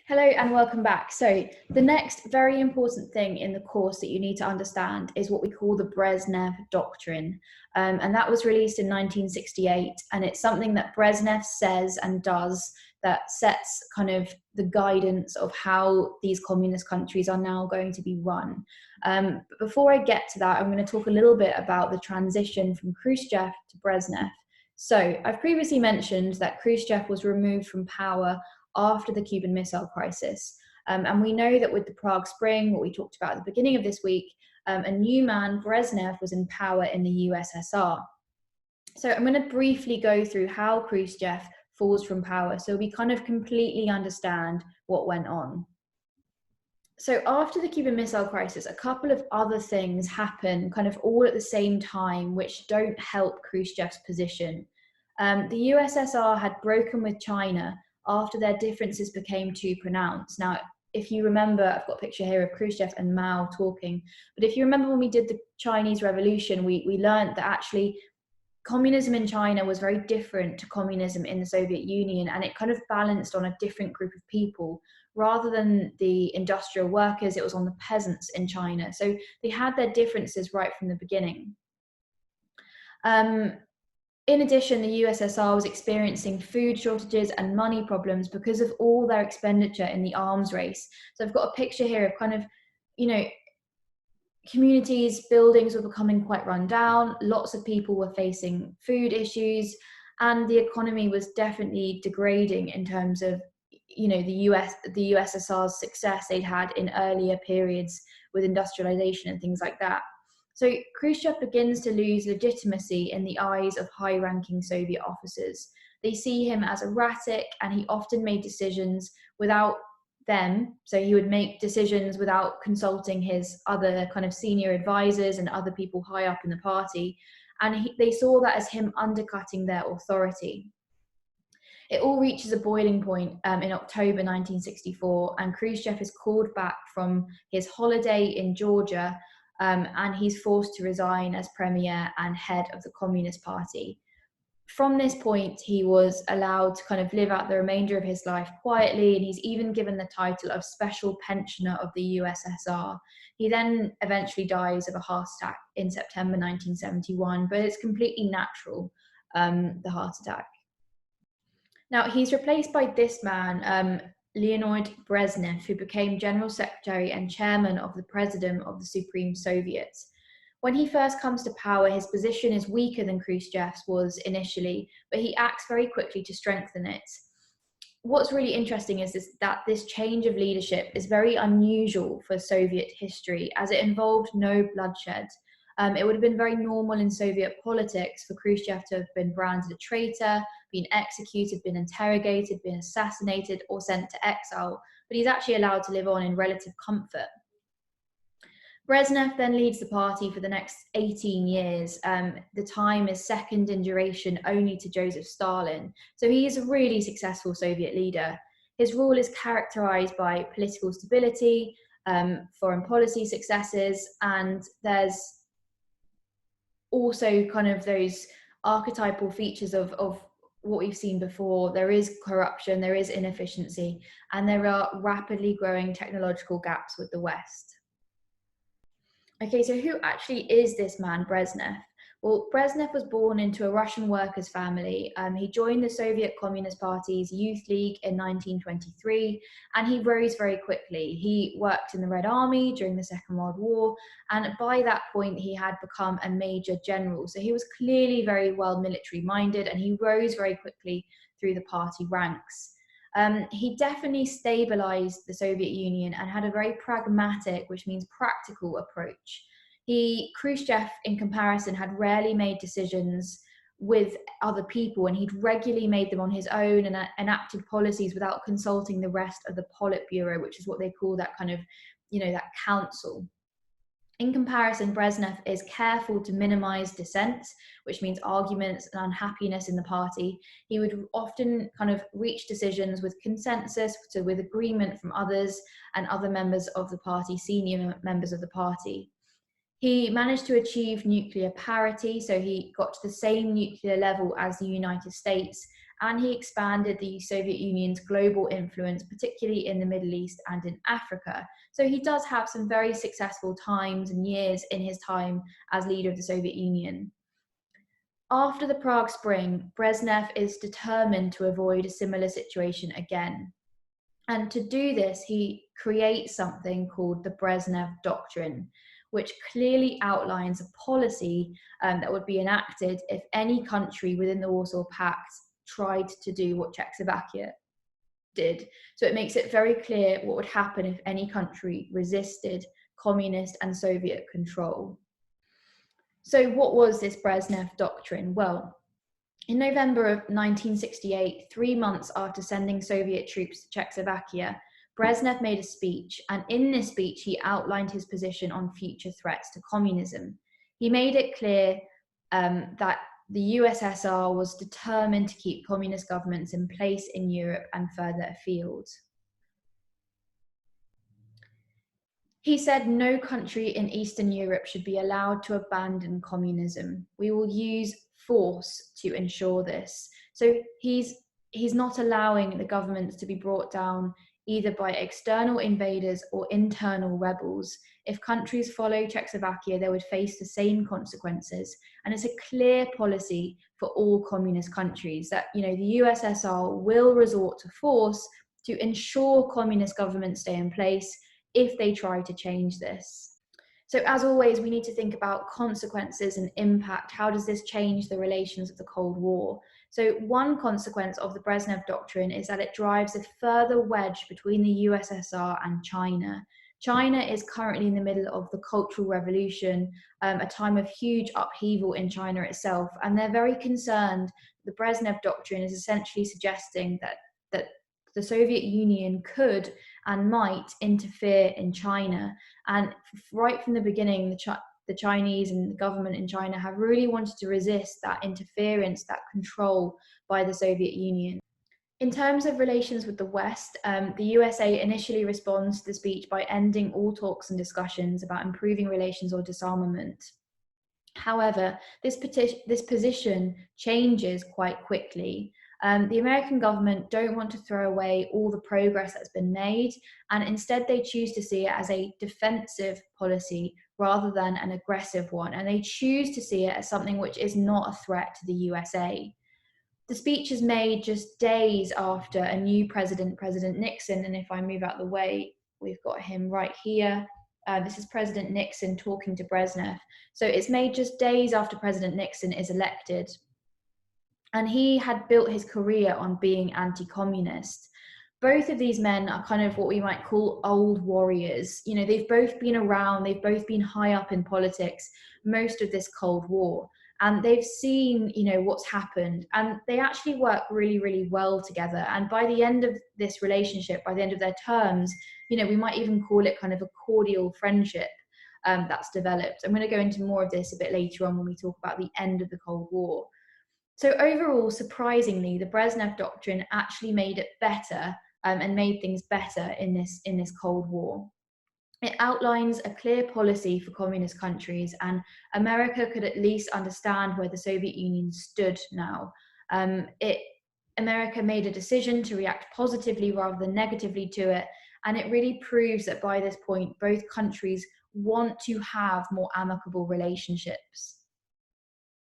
Hello and welcome back. So the next very important thing in the course that you need to understand is what we call the Brezhnev Doctrine. And that was released in 1968. And it's something that Brezhnev says and does that sets kind of the guidance of how these communist countries are now going to be run. But before I get to that, I'm going to talk a little bit about the transition from Khrushchev to Brezhnev. So I've previously mentioned that Khrushchev was removed from power after the Cuban Missile Crisis. And we know that with the Prague Spring, what we talked about at the beginning of this week, a new man, Brezhnev, was in power in the USSR. So I'm going to briefly go through how Khrushchev falls from power so we kind of completely understand what went on. So after the Cuban Missile Crisis, a couple of other things happen kind of all at the same time, which don't help Khrushchev's position. The USSR had broken with China after their differences became too pronounced. Now, if you remember, I've got a picture here of Khrushchev and Mao talking, but if you remember when we did the Chinese Revolution, we learned that actually communism in China was very different to communism in the Soviet Union, and it kind of balanced on a different group of people. Rather than the industrial workers, it was on the peasants in China. So they had their differences right from the beginning. In addition, the USSR was experiencing food shortages and money problems because of all their expenditure in the arms race. So I've got a picture here of kind of, communities, buildings were becoming quite run down. Lots of people were facing food issues, and the economy was definitely degrading in terms of, the USSR's success they'd had in earlier periods with industrialization and things like that. So Khrushchev begins to lose legitimacy in the eyes of high-ranking Soviet officers. They see him as erratic, and he often made decisions without them. So he would make decisions without consulting his other kind of senior advisors and other people high up in the party. And they saw that as him undercutting their authority. It all reaches a boiling point in October 1964, and Khrushchev is called back from his holiday in Georgia, and he's forced to resign as premier and head of the Communist Party. From this point, he was allowed to kind of live out the remainder of his life quietly, and he's even given the title of Special Pensioner of the USSR. He then eventually dies of a heart attack in September 1971, but it's completely natural, the heart attack. Now, he's replaced by this man, Leonid Brezhnev, who became General Secretary and Chairman of the President of the Supreme Soviet. When he first comes to power, his position is weaker than Khrushchev's was initially, but he acts very quickly to strengthen it. What's really interesting is that this change of leadership is very unusual for Soviet history, as it involved no bloodshed. It would have been very normal in Soviet politics for Khrushchev to have been branded a traitor, been executed, been interrogated, been assassinated, or sent to exile, but he's actually allowed to live on in relative comfort. Brezhnev then leads the party for the next 18 years. The time is second in duration only to Joseph Stalin. So he is a really successful Soviet leader. His rule is characterized by political stability, foreign policy successes, and there's also kind of those archetypal features of what we've seen before. There is corruption, there is inefficiency, and there are rapidly growing technological gaps with the West. Okay, so who actually is this man, Brezhnev? Well, Brezhnev was born into a Russian workers' family. He joined the Soviet Communist Party's Youth League in 1923, and he rose very quickly. He worked in the Red Army during the Second World War, and by that point, he had become a major general. So he was clearly very well military-minded, and he rose very quickly through the party ranks. He definitely stabilized the Soviet Union and had a very pragmatic, which means practical, approach. Khrushchev, in comparison, had rarely made decisions with other people, and he'd regularly made them on his own and enacted policies without consulting the rest of the Politburo, which is what they call that kind of, that council. In comparison, Brezhnev is careful to minimize dissent, which means arguments and unhappiness in the party. He would often kind of reach decisions with consensus, so with agreement from others and other members of the party, senior members of the party. He managed to achieve nuclear parity, so he got to the same nuclear level as the United States, and he expanded the Soviet Union's global influence, particularly in the Middle East and in Africa. So he does have some very successful times and years in his time as leader of the Soviet Union. After the Prague Spring, Brezhnev is determined to avoid a similar situation again. And to do this, he creates something called the Brezhnev Doctrine, which clearly outlines a policy that would be enacted if any country within the Warsaw Pact tried to do what Czechoslovakia did. So it makes it very clear what would happen if any country resisted communist and Soviet control. So what was this Brezhnev Doctrine? Well, in November of 1968, 3 months after sending Soviet troops to Czechoslovakia, Brezhnev made a speech, and in this speech he outlined his position on future threats to communism. He made it clear that the USSR was determined to keep communist governments in place in Europe and further afield. He said no country in Eastern Europe should be allowed to abandon communism. We will use force to ensure this. So he's not allowing the governments to be brought down either by external invaders or internal rebels. If countries follow Czechoslovakia, they would face the same consequences. And it's a clear policy for all communist countries that, the USSR will resort to force to ensure communist governments stay in place if they try to change this. So as always, we need to think about consequences and impact. How does this change the relations of the Cold War? So one consequence of the Brezhnev Doctrine is that it drives a further wedge between the USSR and China. China is currently in the middle of the Cultural Revolution, a time of huge upheaval in China itself, and they're very concerned. The Brezhnev Doctrine is essentially suggesting that the Soviet Union could and might interfere in China. And right from the beginning, the Chinese and the government in China have really wanted to resist that interference, that control by the Soviet Union. In terms of relations with the West, the USA initially responds to the speech by ending all talks and discussions about improving relations or disarmament. However, this position changes quite quickly. The American government don't want to throw away all the progress that's been made, and instead they choose to see it as a defensive policy rather than an aggressive one, and they choose to see it as something which is not a threat to the USA. The speech is made just days after a new president, President Nixon, and if I move out the way, we've got him right here. This is President Nixon talking to Brezhnev. So it's made just days after President Nixon is elected. And he had built his career on being anti-communist. Both of these men are kind of what we might call old warriors. They've both been around, they've both been high up in politics most of this Cold War. And they've seen, what's happened. And they actually work really, really well together. And by the end of this relationship, by the end of their terms, we might even call it kind of a cordial friendship that's developed. I'm going to go into more of this a bit later on when we talk about the end of the Cold War. So overall, surprisingly, the Brezhnev Doctrine actually made it better and made things better in this Cold War. It outlines a clear policy for communist countries, and America could at least understand where the Soviet Union stood now. America made a decision to react positively rather than negatively to it, and it really proves that by this point, both countries want to have more amicable relationships.